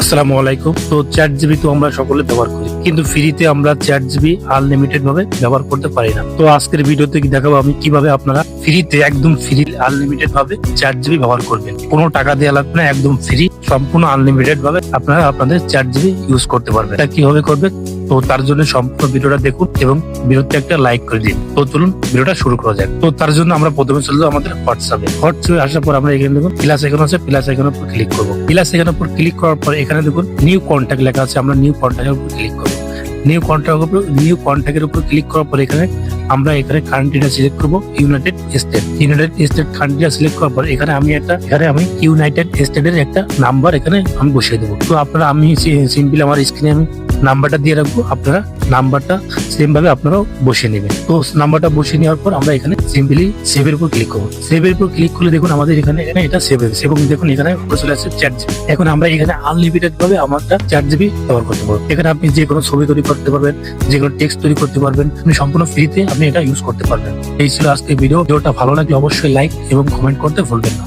আসসালামু আলাইকুম। তো চ্যাট জিবি তো আমরা সকলে ব্যবহার করি, কিন্তু ফ্রিতে আমরা চ্যাট জিবি আনলিমিটেড ভাবে ব্যবহার করতে পারি না। তো আজকের ভিডিওতে দেখাবো আমি কিভাবে আপনারা ফ্রিতে একদম ফ্রি আনলিমিটেড ভাবে চ্যাট জিবি ব্যবহার করবেন। কোনো টাকা দেওয়া লাগবে না, একদম ফ্রি সম্পূর্ণ আনলিমিটেড ভাবে আপনারা আপনাদের চ্যাট জিবি ইউজ করতে পারবেন। এটা কিভাবে করবেন, তো তার জন্য সম্পূর্ণ ভিডিওটা দেখুন এবং ভিডিওতে একটা লাইক করে দিন। তো চলুন ভিডিওটা শুরু করা যাক। তো তার জন্য আমরা প্রথমে চলে যাবো আমাদের হোয়াটসঅ্যাপে আসার পর আমরা এখানে দেখুন প্লাস আইকন আছে, প্লাস আইকনের উপর ক্লিক করবো। প্লাস আইকনের উপর ক্লিক করার পর এখানে দেখুন নিউ কন্ট্যাক্ট লেখা আছে, আমরা নিউ কন্ট্যাক্টের উপর ক্লিক করবো। নিউ কন্ট্যাক্টের উপর ক্লিক করার পর এখানে আমরা এখানে কান্ট্রিটা সিলেক্ট করবো ইউনাইটেড স্টেট কান্ট্রিটা সিলেক্ট করার পর এখানে আমি ইউনাইটেড স্টেটের একটা নাম্বার এখানে আমি বসিয়ে দেবো। তো আপনারা আমি সিম্পলি আমার স্ক্রিনে আমি নাম্বারটা দিয়ে রাখবো, আপনারা নাম্বারটা সেম ভাবে আপনারাও বসিয়ে নেবেন। তো নাম্বারটা বসিয়ে নেওয়ার পর আমরা এখানে সিম্পলি সেভের উপর ক্লিক করবো। সেভের উপর ক্লিক করলে দেখুন আমাদের এখানে এটা সেভ হয়েছে এবং দেখুন এখানে চলে আসছে চ্যাট জিবি। এখন আমরা এখানে আনলিমিটেড ভাবে আমারটা চ্যাট জিবি ব্যবহার করতে পারবো। এখানে আপনি যে কোনো ছবি তৈরি করতে পারবেন, যে কোনো টেক্সট তৈরি করতে পারবেন, আপনি সম্পূর্ণ ফ্রিতে আপনি এটা ইউজ করতে পারবেন। এই ছিল আজকে ভিডিওটা ভালো লাগলে অবশ্যই লাইক এবং কমেন্ট করতে ভুলবেন না।